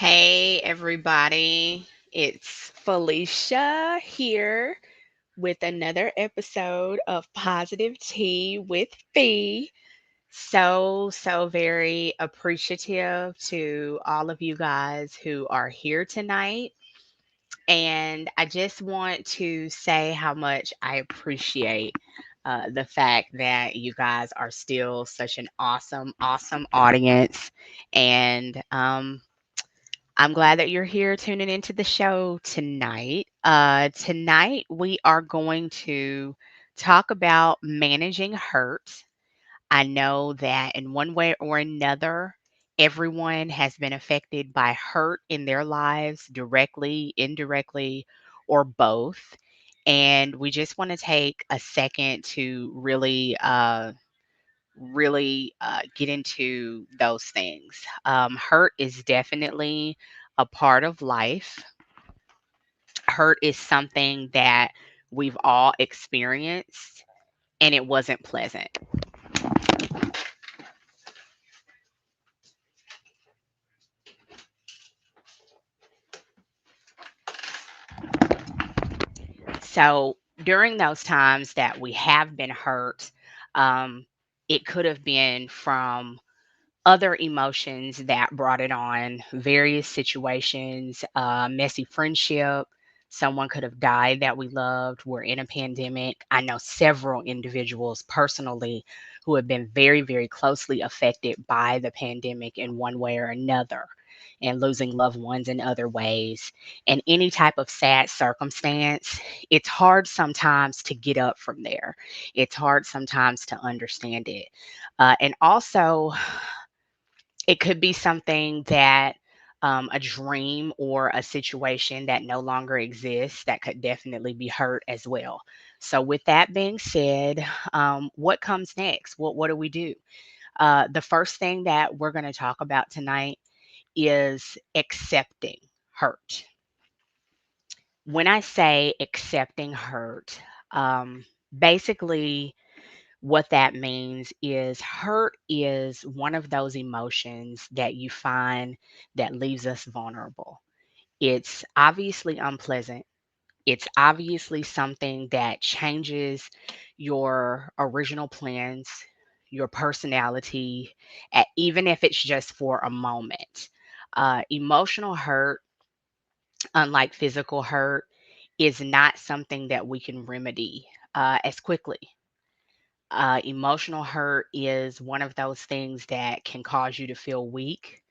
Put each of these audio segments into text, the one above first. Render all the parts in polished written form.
Hey, everybody. It's Felicia here with another episode of Positive Tea with Fee. So very appreciative to all of you guys who are here tonight. And I just want to say how much I appreciate the fact that you guys are still such an awesome audience. And I'm glad that you're here tuning into the show tonight. Tonight, we are going to talk about managing hurt. I know that in one way or another, everyone has been affected by hurt in their lives, directly, indirectly, or both. And we just want to take a second to really get into those things. Hurt is definitely a part of life. Hurt is something that we've all experienced, and it wasn't pleasant. So, during those times that we have been hurt, um, it could have been from other emotions that brought it on, various situations, messy friendship. Someone could have died that we loved. We're in a pandemic. I know several individuals personally who have been very closely affected by the pandemic in one way or another, and losing loved ones in other ways. And any type of sad circumstance, it's hard sometimes to get up from there. It's hard sometimes to understand it. And also, it could be something that a dream or a situation that no longer exists that could definitely be hurt as well. So, with that being said, what comes next? What do we do? The first thing that we're going to talk about tonight is accepting hurt. When I say accepting hurt, basically, what that means is hurt is one of those emotions that you find that leaves us vulnerable. It's obviously unpleasant. It's obviously something that changes your original plans, your personality, even if it's just for a moment. Emotional hurt, unlike physical hurt, is not something that we can remedy as quickly. Emotional hurt is one of those things that can cause you to feel weak,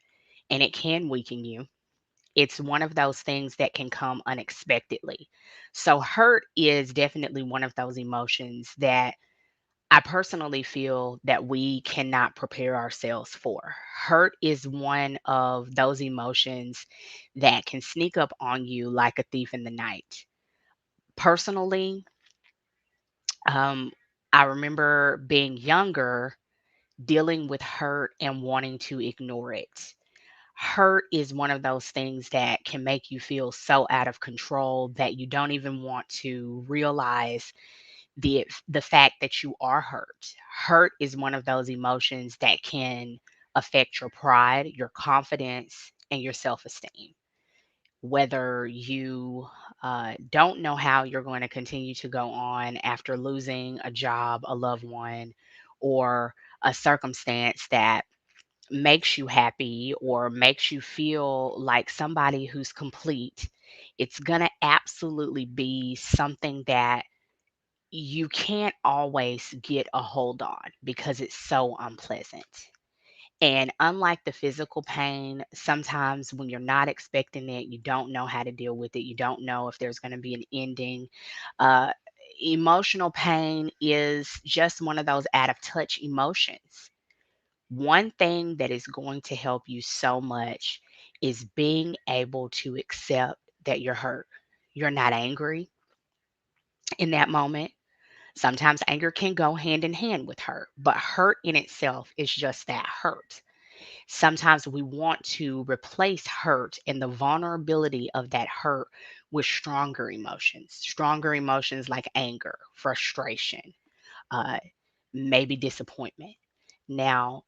and it can weaken you. It's one of those things that can come unexpectedly. So, hurt is definitely one of those emotions that I personally feel that we cannot prepare ourselves for. Hurt is one of those emotions that can sneak up on you like a thief in the night. Personally, um, I remember being younger, dealing with hurt and wanting to ignore it. Hurt is one of those things that can make you feel so out of control that you don't even want to realize the fact that you are hurt. Hurt is one of those emotions that can affect your pride, your confidence, and your self-esteem. Whether you don't know how you're going to continue to go on after losing a job, a loved one, or a circumstance that makes you happy or makes you feel like somebody who's complete, it's going to absolutely be something that you can't always get a hold on because it's so unpleasant. And unlike the physical pain, sometimes when you're not expecting it, you don't know how to deal with it. You don't know if there's going to be an ending. Uh, Emotional pain is just one of those out of touch emotions. One thing that is going to help you so much is being able to accept that you're hurt. You're not angry in that moment. Sometimes anger can go hand in hand with hurt, but hurt in itself is just that, hurt. Sometimes we want to replace hurt and the vulnerability of that hurt with stronger emotions like anger, frustration, uh, maybe disappointment. Now,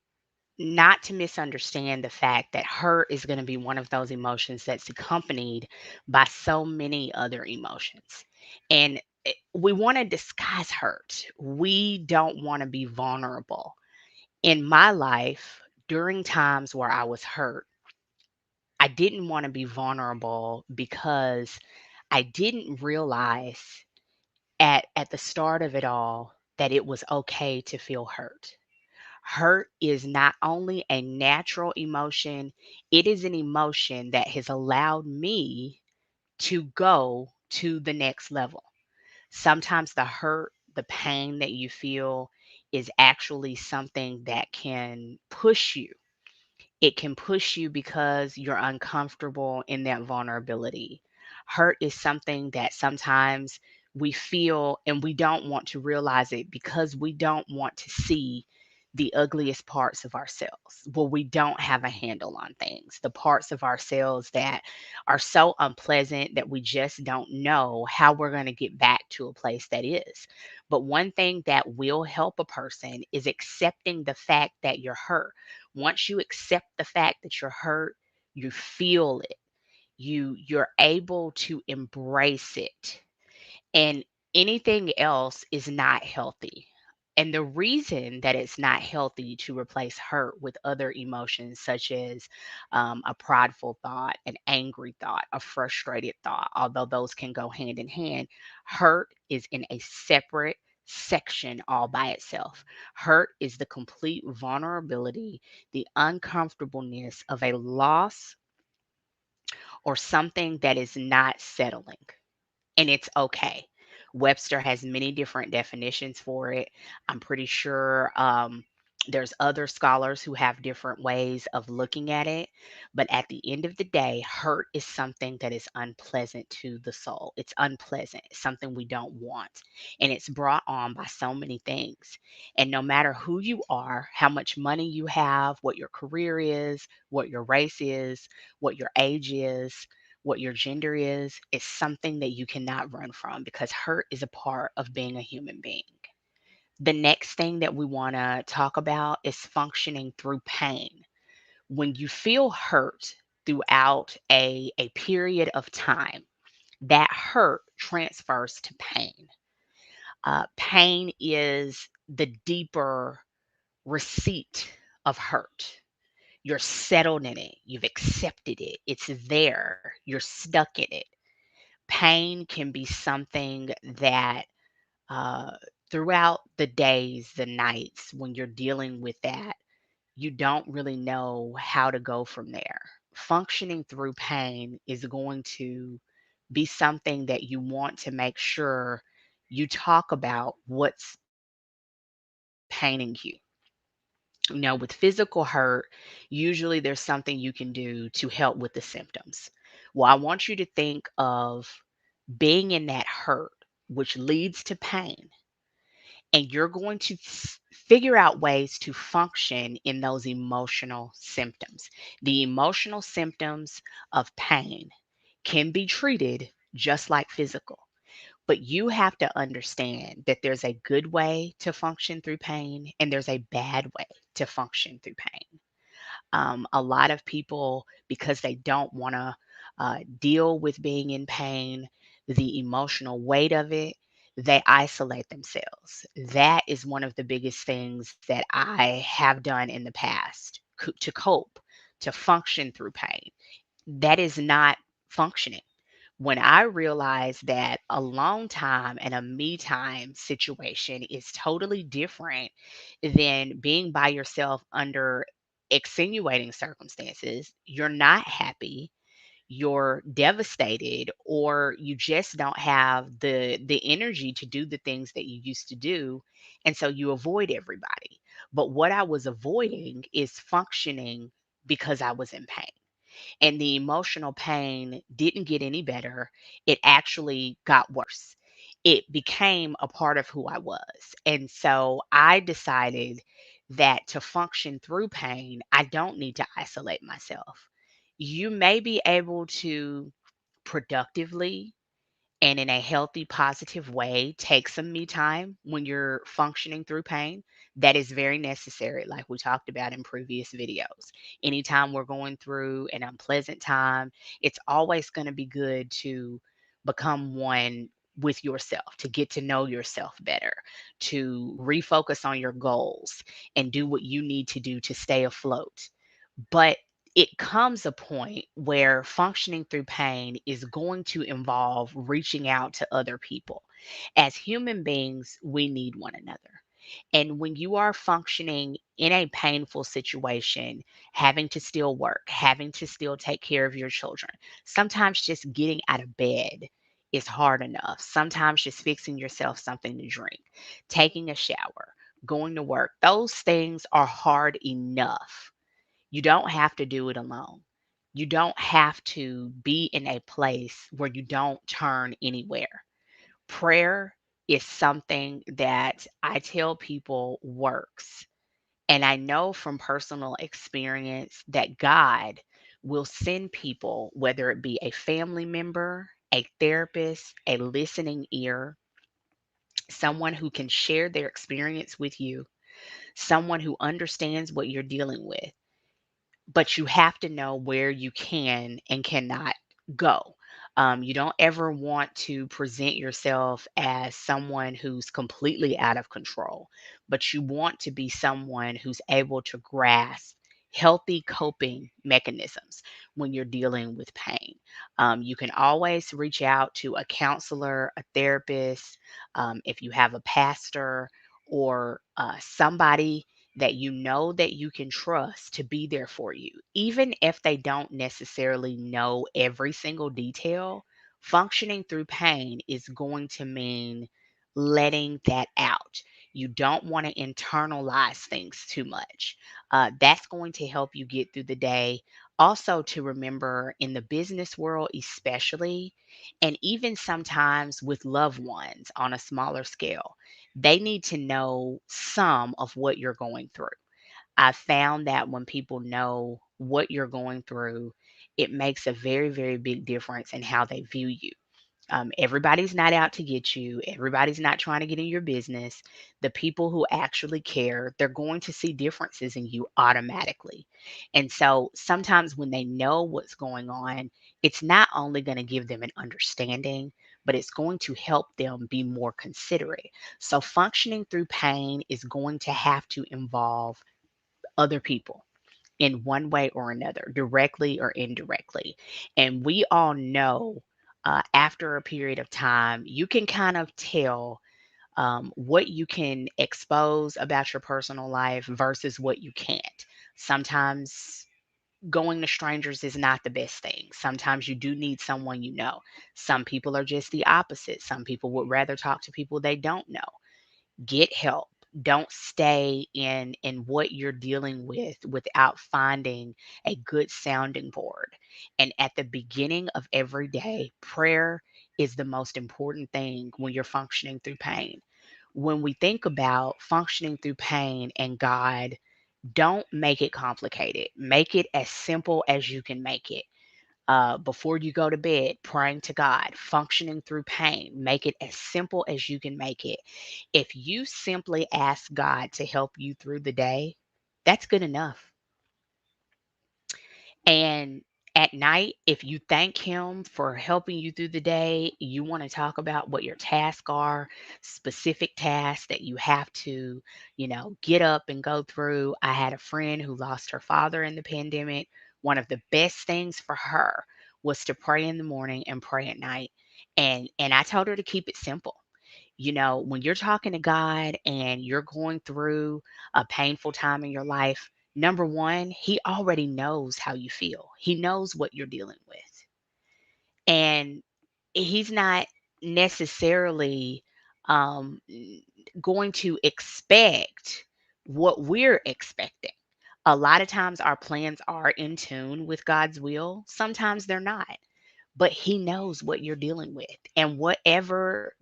not to misunderstand the fact that hurt is going to be one of those emotions that's accompanied by so many other emotions. And we want to disguise hurt. We don't want to be vulnerable. In my life, during times where I was hurt, I didn't want to be vulnerable because I didn't realize at the start of it all that it was okay to feel hurt. Hurt is not only a natural emotion, it is an emotion that has allowed me to go to the next level. Sometimes the hurt, the pain that you feel is actually something that can push you. It can push you because you're uncomfortable in that vulnerability. Hurt is something that sometimes we feel and we don't want to realize it because we don't want to see the ugliest parts of ourselves. Well, we don't have a handle on things. The parts of ourselves that are so unpleasant that we just don't know how we're going to get back to a place that is. But one thing that will help a person is accepting the fact that you're hurt. Once you accept the fact that you're hurt, you feel it. You're able to embrace it. And anything else is not healthy. And the reason that it's not healthy to replace hurt with other emotions, such as a prideful thought, an angry thought, a frustrated thought, although those can go hand in hand, hurt is in a separate section all by itself. Hurt is the complete vulnerability, the uncomfortableness of a loss or something that is not settling, and it's okay. Webster has many different definitions for it. I'm pretty sure there's other scholars who have different ways of looking at it. But at the end of the day, hurt is something that is unpleasant to the soul. It's unpleasant, it's something we don't want. And it's brought on by so many things. And no matter who you are, how much money you have, what your career is, what your race is, what your age is, what your gender is, it's something that you cannot run from because hurt is a part of being a human being. The next thing that we want to talk about is functioning through pain. When you feel hurt throughout a period of time, that hurt transfers to pain. Pain is the deeper receipt of hurt. You're settled in it, you've accepted it, it's there, you're stuck in it. Pain can be something that uh, throughout the days, the nights when you're dealing with that, you don't really know how to go from there. Functioning through pain is going to be something that you want to make sure you talk about what's paining you. With physical hurt, usually there's something you can do to help with the symptoms. Well, I want you to think of being in that hurt, which leads to pain, and you're going to figure out ways to function in those emotional symptoms. The emotional symptoms of pain can be treated just like physical, but you have to understand that there's a good way to function through pain and there's a bad way to function through pain. A lot of people, because they don't want to deal with being in pain, the emotional weight of it, they isolate themselves. That is one of the biggest things that I have done in the past to cope, to function through pain. That is not functioning. When I realized that alone time and a me time situation is totally different than being by yourself under extenuating circumstances, you're not happy, you're devastated, or you just don't have the energy to do the things that you used to do, and so you avoid everybody. But what I was avoiding is functioning because I was in pain, and the emotional pain didn't get any better. It actually got worse. It became a part of who I was. And so I decided that to function through pain, I don't need to isolate myself. You may be able to productively and in a healthy, positive way, take some me time when you're functioning through pain. That is very necessary, like we talked about in previous videos. Anytime we're going through an unpleasant time, it's always going to be good to become one with yourself, to get to know yourself better, to refocus on your goals and do what you need to do to stay afloat. But it comes a point where functioning through pain is going to involve reaching out to other people. As human beings, we need one another. And when you are functioning in a painful situation, having to still work, having to still take care of your children, sometimes just getting out of bed is hard enough. Sometimes just fixing yourself something to drink, taking a shower, going to work, those things are hard enough. You don't have to do it alone. You don't have to be in a place where you don't turn anywhere. Prayer is something that I tell people works. And I know from personal experience that God will send people, whether it be a family member, a therapist, a listening ear, someone who can share their experience with you, someone who understands what you're dealing with, but you have to know where you can and cannot go. You don't ever want to present yourself as someone who's completely out of control, but you want to be someone who's able to grasp healthy coping mechanisms when you're dealing with pain. You can always reach out to a counselor, a therapist, if you have a pastor or somebody that you know that you can trust to be there for you. Even if they don't necessarily know every single detail, functioning through pain is going to mean letting that out. You don't want to internalize things too much. That's going to help you get through the day. Also, to remember in the business world, especially, and even sometimes with loved ones on a smaller scale, they need to know some of what you're going through. I found that when people know what you're going through, it makes a very, very big difference in how they view you. Everybody's not out to get you. Everybody's not trying to get in your business. The people who actually care, they're going to see differences in you automatically. And so sometimes when they know what's going on, it's not only going to give them an understanding, but it's going to help them be more considerate. So functioning through pain is going to have to involve other people in one way or another, directly or indirectly. And we all know after a period of time, you can kind of tell what you can expose about your personal life versus what you can't. Sometimes going to strangers is not the best thing. Sometimes you do need someone you know. Some people are just the opposite. Some people would rather talk to people they don't know. Get help. Don't stay in what you're dealing with without finding a good sounding board. And at the beginning of every day, prayer is the most important thing when you're functioning through pain. When we think about functioning through pain and God, don't make it complicated. Make it as simple as you can make it. Before you go to bed, praying to God, functioning through pain. Make it as simple as you can make it. If you simply ask God to help you through the day, that's good enough. And at night, if you thank Him for helping you through the day, you want to talk about what your tasks are, specific tasks that you have to, get up and go through. I had a friend who lost her father in the pandemic. One of the best things for her was to pray in the morning and pray at night. And I told her to keep it simple. When you're talking to God and you're going through a painful time in your life, number one, He already knows how you feel, He knows what you're dealing with. And He's not necessarily n- going to expect what we're expecting. A lot of times our plans are in tune with God's will, sometimes they're not. But He knows what you're dealing with. And whatever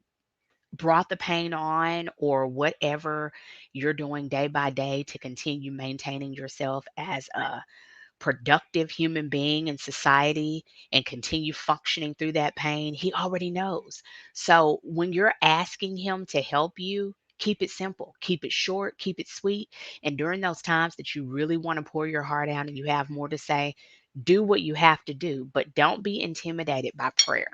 brought the pain on or whatever you're doing day by day to continue maintaining yourself as a productive human being in society and continue functioning through that pain, he already knows. So when you're asking him to help you, keep it simple, keep it short, keep it sweet. And during those times that you really want to pour your heart out and you have more to say, do what you have to do, but don't be intimidated by prayer.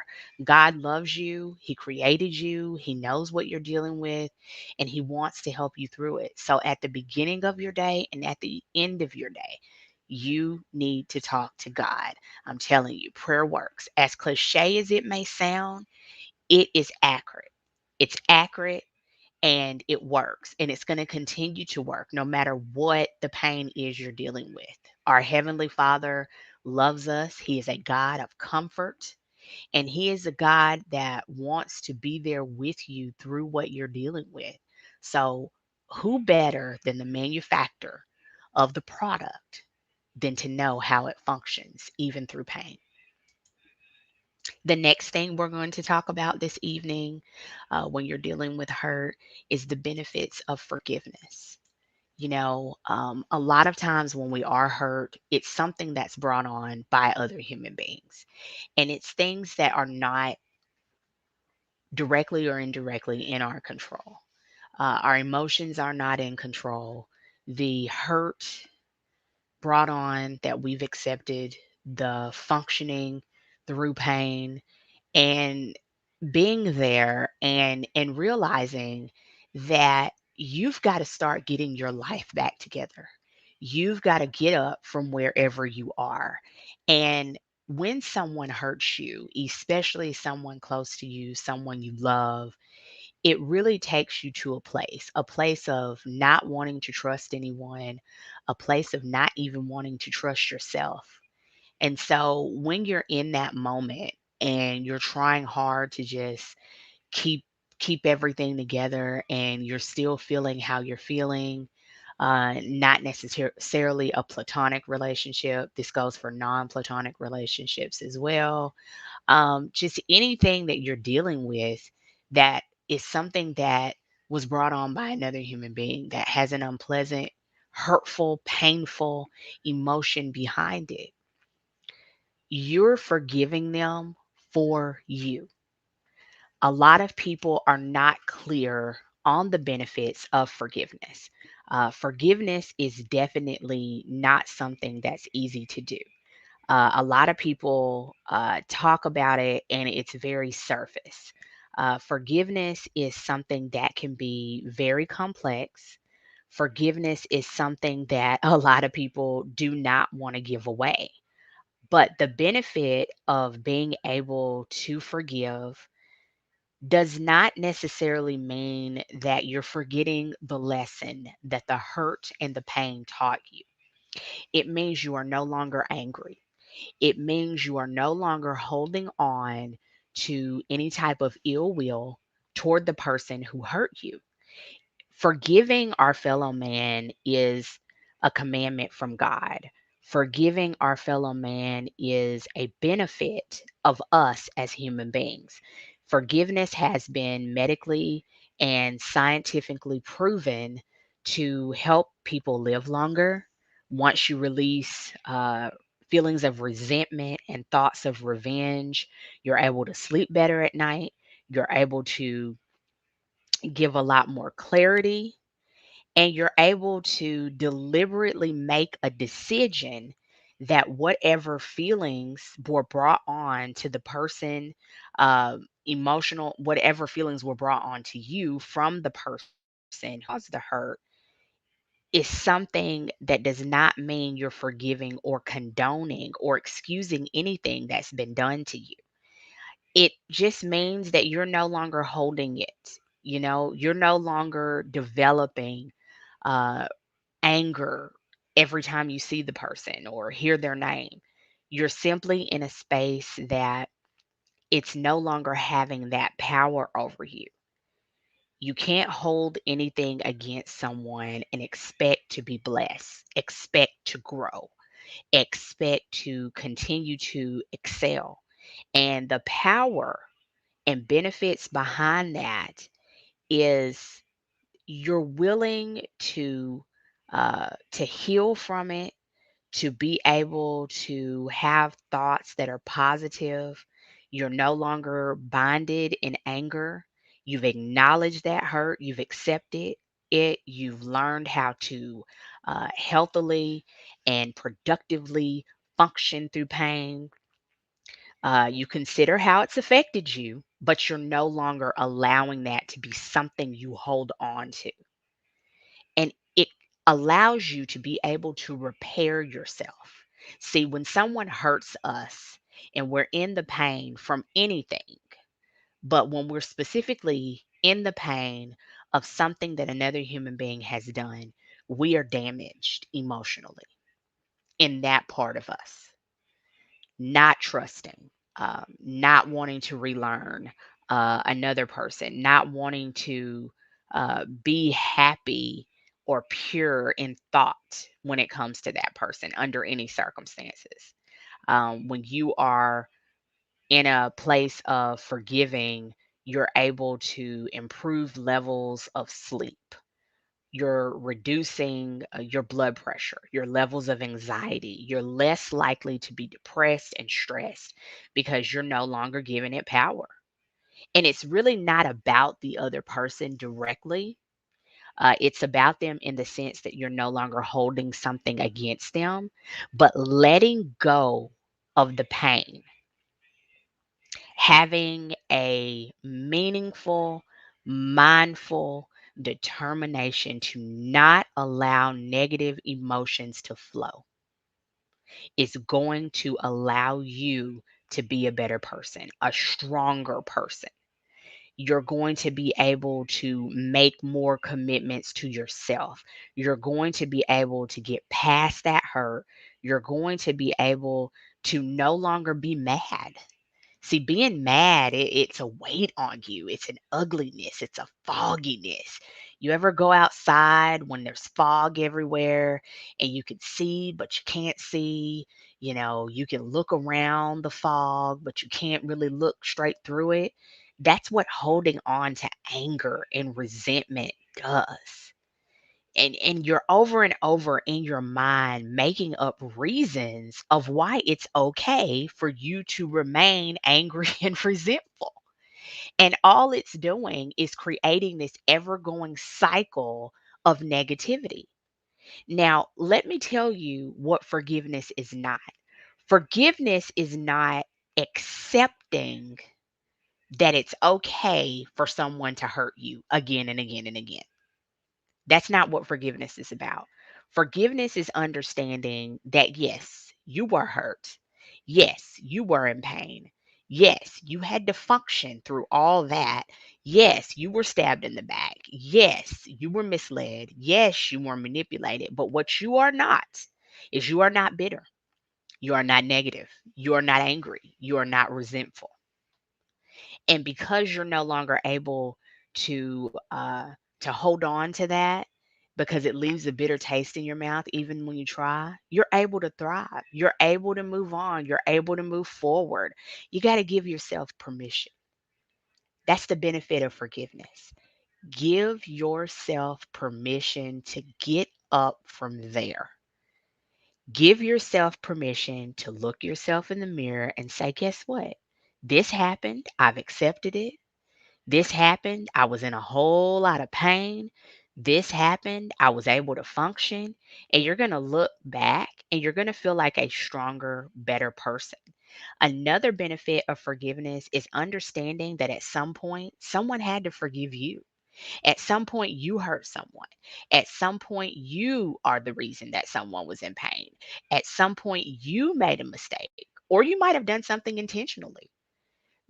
God loves you. He created you. He knows what you're dealing with, and He wants to help you through it. So at the beginning of your day and at the end of your day, you need to talk to God. I'm telling you, prayer works. As cliche as it may sound, it is accurate. It's accurate and it works, and it's going to continue to work no matter what the pain is you're dealing with. Our Heavenly Father loves us. He is a God of comfort, and He is a God that wants to be there with you through what you're dealing with. So, who better than the manufacturer of the product than to know how it functions, even through pain? The next thing we're going to talk about this evening, when you're dealing with hurt, is the benefits of forgiveness. A lot of times when we are hurt, it's something that's brought on by other human beings. And it's things that are not directly or indirectly in our control. Our emotions are not in control. The hurt brought on that we've accepted, the functioning through pain, and being there and realizing that you've got to start getting your life back together. You've got to get up from wherever you are. And when someone hurts you, especially someone close to you, someone you love, it really takes you to a place of not wanting to trust anyone, a place of not even wanting to trust yourself. And so when you're in that moment and you're trying hard to just keep keep everything together and you're still feeling how you're feeling, not necessarily a platonic relationship. This goes for non-platonic relationships as well. Just anything that you're dealing with that is something that was brought on by another human being that has an unpleasant, hurtful, painful emotion behind it, you're forgiving them for you. A lot of people are not clear on the benefits of forgiveness. Forgiveness is definitely not something that's easy to do. A lot of people talk about it and it's very surface. Forgiveness is something that can be very complex. Forgiveness is something that a lot of people do not want to give away. But the benefit of being able to forgive does not necessarily mean that you're forgetting the lesson that the hurt and the pain taught you. It means you are no longer angry. It means you are no longer holding on to any type of ill will toward the person who hurt you. Forgiving our fellow man is a commandment from God. Forgiving our fellow man is a benefit of us as human beings. Forgiveness has been medically and scientifically proven to help people live longer. Once you release feelings of resentment and thoughts of revenge, you're able to sleep better at night. You're able to give a lot more clarity, and you're able to deliberately make a decision that whatever feelings were brought on to the person, emotional, whatever feelings were brought on to you from the person who caused the hurt, is something that does not mean you're forgiving or condoning or excusing anything that's been done to you. It just means that you're no longer holding it. You're no longer developing uh, anger every time you see the person or hear their name. You're simply in a space that it's no longer having that power over you. You can't hold anything against someone and expect to be blessed, expect to grow, expect to continue to excel. And the power and benefits behind that is you're willing to heal from it, to be able to have thoughts that are positive. You're no longer bonded in anger. You've acknowledged that hurt, you've accepted it, you've learned how to healthily and productively function through pain. You consider how it's affected you, but you're no longer allowing that to be something you hold on to. And it allows you to be able to repair yourself. See, when someone hurts us and we're in the pain from anything, but when we're specifically in the pain of something that another human being has done, we are damaged emotionally in that part of us, not trusting, not wanting to relearn another person, not wanting to be happy or pure in thought when it comes to that person under any circumstances. When you are in a place of forgiving, you're able to improve levels of sleep. You're reducing your blood pressure, your levels of anxiety. You're less likely to be depressed and stressed because you're no longer giving it power. And it's really not about the other person directly. It's about them in the sense that you're no longer holding something against them, but letting go of the pain, having a meaningful, mindful determination to not allow negative emotions to flow is going to allow you to be a better person, a stronger person. You're going to be able to make more commitments to yourself. You're going to be able to get past that hurt. You're going to be able to no longer be mad. See, being mad, it's a weight on you. It's an ugliness. It's a fogginess. You ever go outside when there's fog everywhere and you can see, but you can't see? You can look around the fog, but you can't really look straight through it. That's what holding on to anger and resentment does. And you're over and over in your mind making up reasons of why it's okay for you to remain angry and resentful. And all it's doing is creating this ever going cycle of negativity. Now, let me tell you what forgiveness is not. Forgiveness is not accepting that it's okay for someone to hurt you again and again and again. That's not what forgiveness is about. Forgiveness is understanding that, yes, you were hurt. Yes, you were in pain. Yes, you had to function through all that. Yes, you were stabbed in the back. Yes, you were misled. Yes, you were manipulated. But what you are not is you are not bitter. You are not negative. You are not angry. You are not resentful. And because you're no longer able to hold on to that, because it leaves a bitter taste in your mouth even when you try, you're able to thrive. You're able to move on. You're able to move forward. You got to give yourself permission. That's the benefit of forgiveness. Give yourself permission to get up from there. Give yourself permission to look yourself in the mirror and say, guess what? This happened. I've accepted it. This happened. I was in a whole lot of pain. This happened. I was able to function. And you're going to look back and you're going to feel like a stronger, better person. Another benefit of forgiveness is understanding that at some point, someone had to forgive you. At some point, you hurt someone. At some point, you are the reason that someone was in pain. At some point, you made a mistake, or you might have done something intentionally.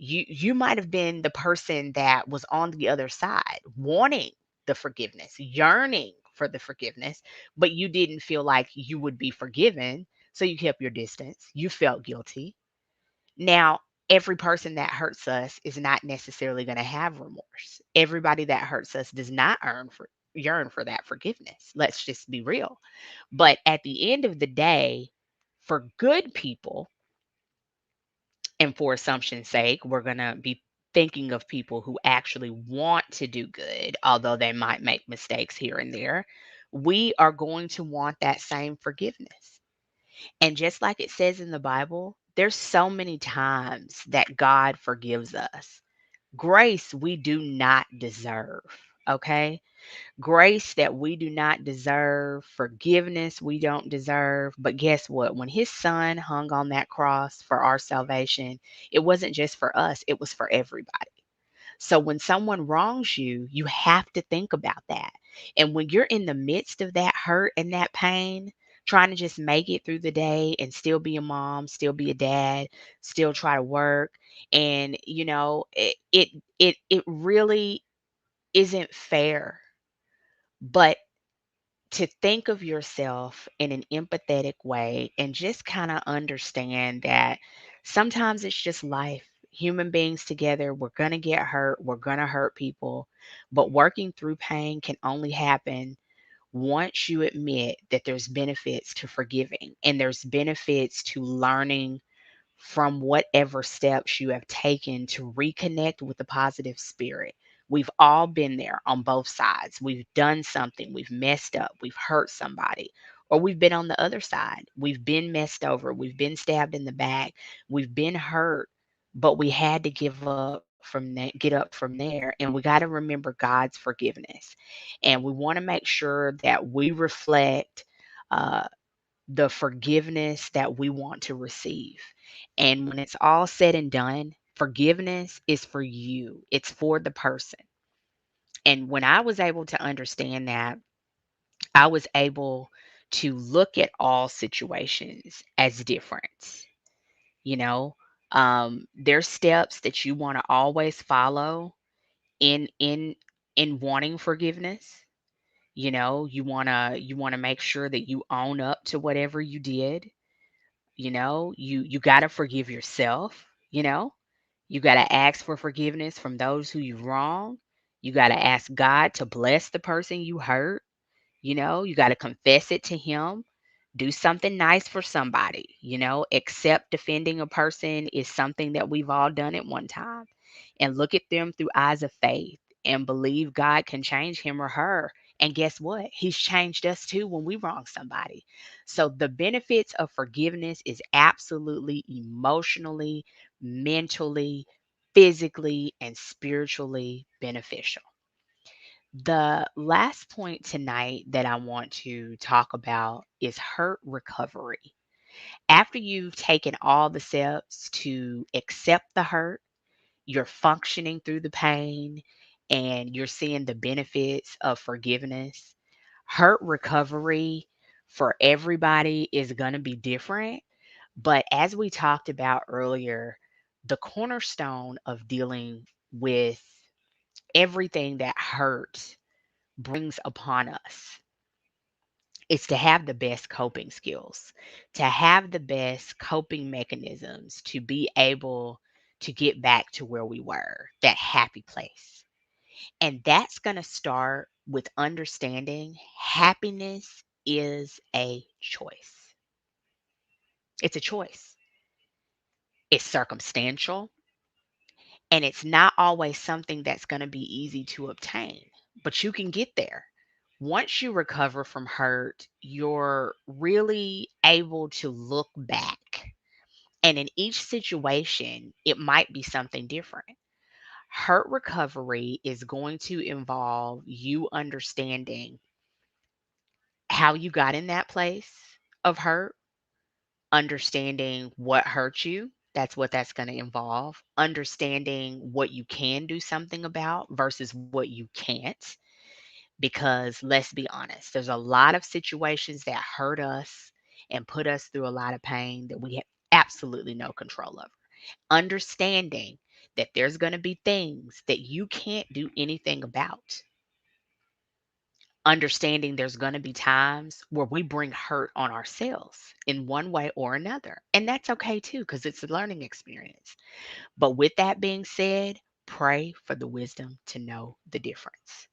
You might have been the person that was on the other side wanting the forgiveness, yearning for the forgiveness, but you didn't feel like you would be forgiven, so you kept your distance. You felt guilty. Now, every person that hurts us is not necessarily going to have remorse. Everybody that hurts us does not yearn for that forgiveness. Let's just be real. But at the end of the day, for good people, and for assumption's sake, we're going to be thinking of people who actually want to do good, although they might make mistakes here and there. We are going to want that same forgiveness. And just like it says in the Bible, there's so many times that God forgives us. Grace we do not deserve, okay? Grace that we do not deserve, forgiveness we don't deserve. But guess what? When his son hung on that cross for our salvation, it wasn't just for us, it was for everybody. So when someone wrongs you, you have to think about that. And when you're in the midst of that hurt and that pain, trying to just make it through the day and still be a mom, still be a dad, still try to work, and it really isn't fair. But to think of yourself in an empathetic way and just kind of understand that sometimes it's just life. Human beings together, we're going to get hurt, we're going to hurt people, but working through pain can only happen once you admit that there's benefits to forgiving and there's benefits to learning from whatever steps you have taken to reconnect with the positive spirit. We've all been there on both sides. We've done something, we've messed up, we've hurt somebody, or we've been on the other side. We've been messed over, we've been stabbed in the back, we've been hurt, but we had to give up from that, get up from there. And we got to remember God's forgiveness. And we want to make sure that we reflect uh, the forgiveness that we want to receive. And when it's all said and done, forgiveness is for you, it's for the person. And when I was able to understand that, I was able to look at all situations as different. You know, there's steps that you want to always follow in wanting forgiveness. You want to make sure that you own up to whatever you did. You got to forgive yourself. You got to ask for forgiveness from those who you wrong. You got to ask God to bless the person you hurt. You got to confess it to him. Do something nice for somebody. Accept defending a person is something that we've all done at one time, and look at them through eyes of faith and believe God can change him or her. And guess what? He's changed us too when we wrong somebody. So the benefits of forgiveness is absolutely emotionally, mentally, physically, and spiritually beneficial. The last point tonight that I want to talk about is hurt recovery. After you've taken all the steps to accept the hurt, you're functioning through the pain, and you're seeing the benefits of forgiveness. Hurt recovery for everybody is going to be different. But as we talked about earlier, the cornerstone of dealing with everything that hurt brings upon us is to have the best coping skills, to have the best coping mechanisms to be able to get back to where we were, that happy place. And that's going to start with understanding happiness is a choice. It's a choice. It's circumstantial, and it's not always something that's going to be easy to obtain, but you can get there. Once you recover from hurt, you're really able to look back. And in each situation, it might be something different. Hurt recovery is going to involve you understanding how you got in that place of hurt, understanding what hurt you. That's what that's going to involve. Understanding what you can do something about versus what you can't. Because let's be honest, there's a lot of situations that hurt us and put us through a lot of pain that we have absolutely no control over. Understanding that there's going to be things that you can't do anything about. Understanding there's going to be times where we bring hurt on ourselves in one way or another. And that's okay too, because it's a learning experience. But with that being said, pray for the wisdom to know the difference.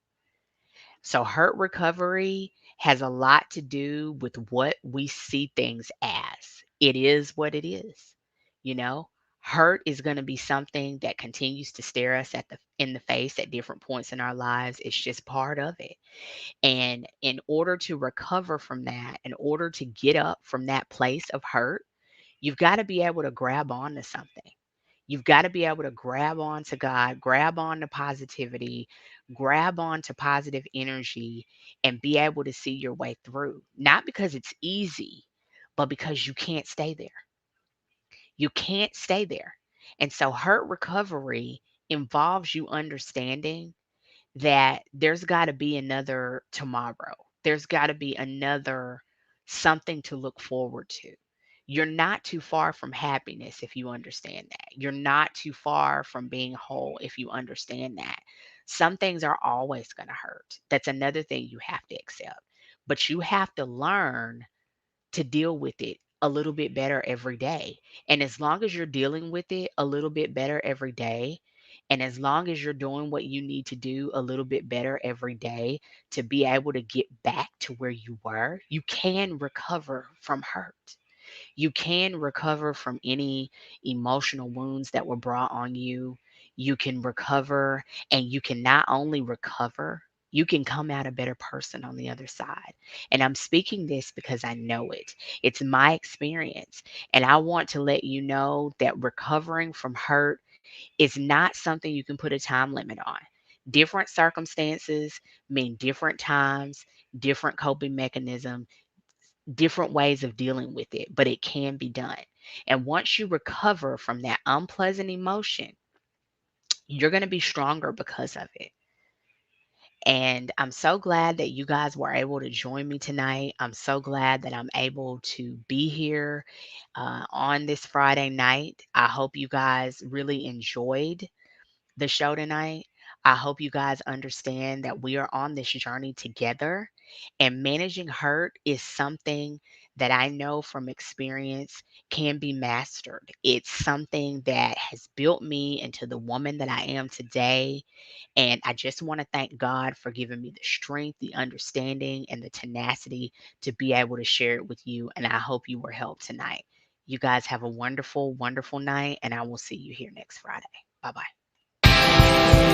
So, hurt recovery has a lot to do with what we see things as. It is what it is. You know, Hurt is going to be something that continues to stare us in the face at different points in our lives. It's just part of it. And in order to recover from that, in order to get up from that place of hurt, you've got to be able to grab on to something. You've got to be able to grab on to God, grab on to positivity, grab on to positive energy, and be able to see your way through. Not because it's easy, but because you can't stay there. You can't stay there. And so, hurt recovery involves you understanding that there's got to be another tomorrow. There's got to be another something to look forward to. You're not too far from happiness if you understand that. You're not too far from being whole if you understand that. Some things are always going to hurt. That's another thing you have to accept. But you have to learn to deal with it a little bit better every day. And as long as you're dealing with it a little bit better every day, and as long as you're doing what you need to do a little bit better every day to be able to get back to where you were, you can recover from hurt. You can recover from any emotional wounds that were brought on you. You can recover, and you can not only recover, you can come out a better person on the other side. And I'm speaking this because I know it. It's my experience. And I want to let you know that recovering from hurt is not something you can put a time limit on. Different circumstances mean different times, different coping mechanisms, different ways of dealing with it, but it can be done. And once you recover from that unpleasant emotion, you're going to be stronger because of it. And I'm so glad that you guys were able to join me tonight. I'm so glad that I'm able to be here on this Friday night. I hope you guys really enjoyed the show tonight. I hope you guys understand that we are on this journey together, and managing hurt is something that I know from experience can be mastered. It's something that has built me into the woman that I am today. And I just want to thank God for giving me the strength, the understanding, and the tenacity to be able to share it with you. And I hope you were helped tonight. You guys have a wonderful, wonderful night, and I will see you here next Friday. Bye bye.